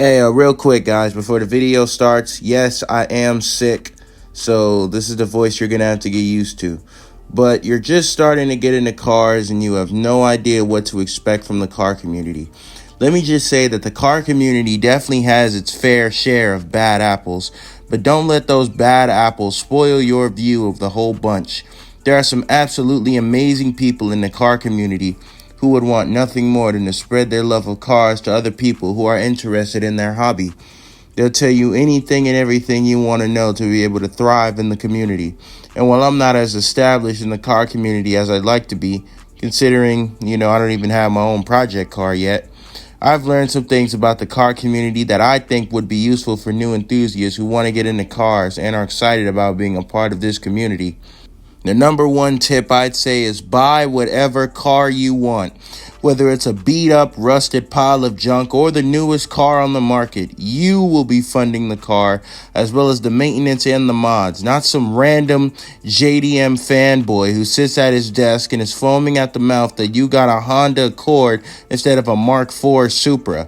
Hey, real quick, guys, before the video starts, yes, I am sick, so this is the voice you're gonna have to get used to. But you're just starting to get into cars and you have no idea what to expect from the car community. Let me just say that the car community definitely has its fair share of bad apples, but don't let those bad apples spoil your view of the whole bunch. There are some absolutely amazing people in the car community who would want nothing more than to spread their love of cars to other people who are interested in their hobby. They'll tell you anything and everything you want to know to be able to thrive in the community. And while I'm not as established in the car community as I'd like to be, considering, I don't even have my own project car yet, I've learned some things about the car community that I think would be useful for new enthusiasts who want to get into cars and are excited about being a part of this community. The number one tip I'd say is buy whatever car you want. Whether it's a beat up, rusted pile of junk or the newest car on the market, you will be funding the car as well as the maintenance and the mods, not some random JDM fanboy who sits at his desk and is foaming at the mouth that you got a Honda Accord instead of a Mark IV Supra.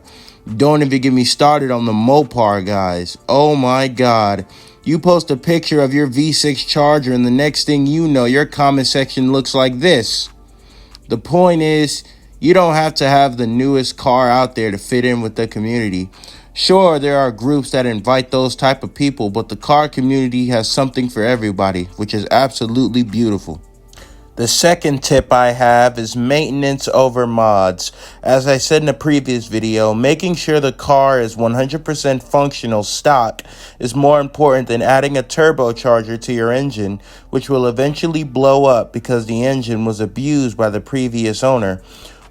Don't even get me started on the Mopar guys. Oh my God. You post a picture of your V6 Charger and the next thing you know, your comment section looks like this. The point is, you don't have to have the newest car out there to fit in with the community. Sure, there are groups that invite those type of people, but the car community has something for everybody, which is absolutely beautiful. The second tip I have is maintenance over mods. As I said in the previous video, making sure the car is 100% functional stock is more important than adding a turbocharger to your engine, which will eventually blow up because the engine was abused by the previous owner.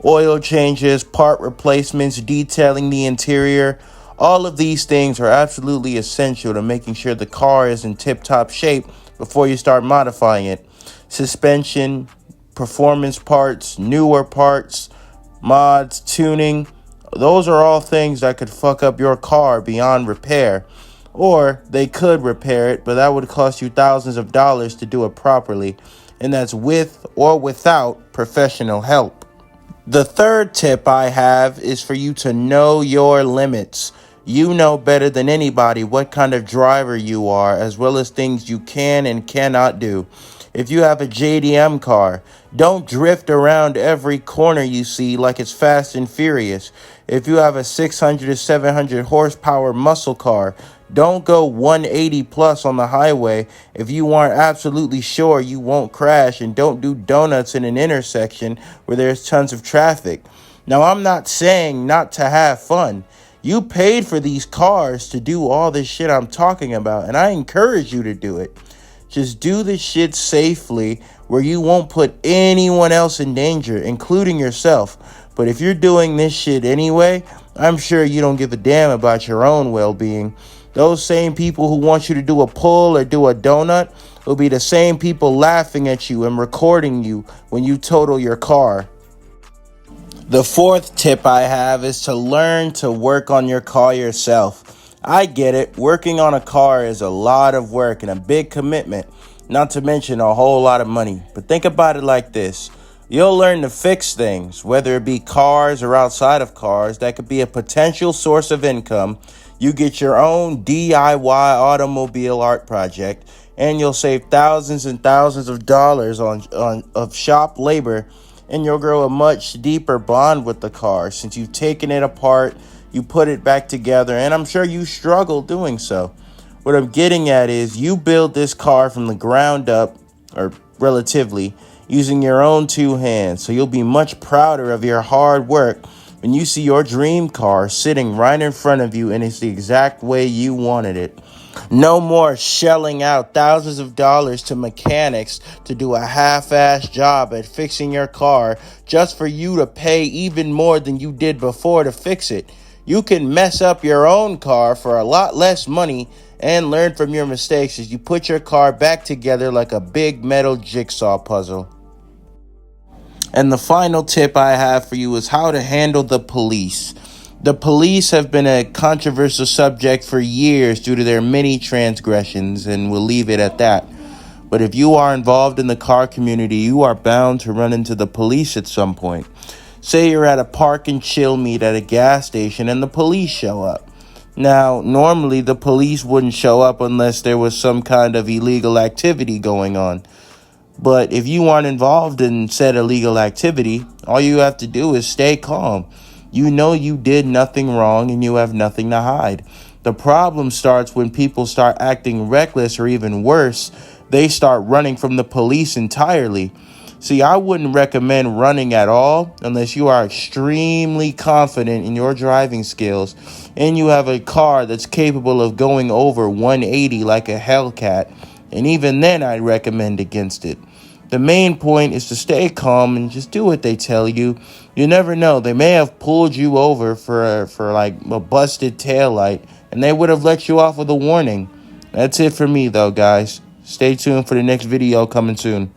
Oil changes, part replacements, detailing the interior, all of these things are absolutely essential to making sure the car is in tip-top shape before you start modifying it. Suspension, performance parts, newer parts, mods, tuning, those are all things that could fuck up your car beyond repair. Or they could repair it, but that would cost you thousands of dollars to do it properly, and that's with or without professional help. The third tip I have is for you to know your limits. You know better than anybody what kind of driver you are, as well as things you can and cannot do. If you have a JDM car, don't drift around every corner you see like it's Fast and Furious. If you have a 600 to 700 horsepower muscle car, don't go 180 plus on the highway if you aren't absolutely sure you won't crash, and don't do donuts in an intersection where there's tons of traffic. Now, I'm not saying not to have fun. You paid for these cars to do all this shit I'm talking about, and I encourage you to do it. Just do this shit safely where you won't put anyone else in danger, including yourself. But if you're doing this shit anyway, I'm sure you don't give a damn about your own well-being. Those same people who want you to do a pull or do a donut will be the same people laughing at you and recording you when you total your car. The fourth tip I have is to learn to work on your car yourself. I get it, working on a car is a lot of work and a big commitment, not to mention a whole lot of money. But think about it like this. You'll learn to fix things, whether it be cars or outside of cars. That could be a potential source of income. You get your own DIY automobile art project, and you'll save thousands and thousands of dollars of shop labor, and you'll grow a much deeper bond with the car since you've taken it apart, you put it back together, and I'm sure you struggle doing so. What I'm getting at is you build this car from the ground up, or relatively, using your own two hands, so you'll be much prouder of your hard work when you see your dream car sitting right in front of you and it's the exact way you wanted it. No more shelling out thousands of dollars to mechanics to do a half-ass job at fixing your car just for you to pay even more than you did before to fix it. You can mess up your own car for a lot less money and learn from your mistakes as you put your car back together like a big metal jigsaw puzzle. And the final tip I have for you is how to handle the police. The police have been a controversial subject for years due to their many transgressions, and we'll leave it at that. But if you are involved in the car community, you are bound to run into the police at some point. Say you're at a park and chill meet at a gas station and the police show up. Now, normally the police wouldn't show up unless there was some kind of illegal activity going on. But if you aren't involved in said illegal activity, all you have to do is stay calm. You know you did nothing wrong and you have nothing to hide. The problem starts when people start acting reckless, or even worse, they start running from the police entirely. See, I wouldn't recommend running at all unless you are extremely confident in your driving skills and you have a car that's capable of going over 180 like a Hellcat. And even then, I'd recommend against it. The main point is to stay calm and just do what they tell you. You never know. They may have pulled you over for like a busted taillight, and they would have let you off with a warning. That's it for me, though, guys. Stay tuned for the next video coming soon.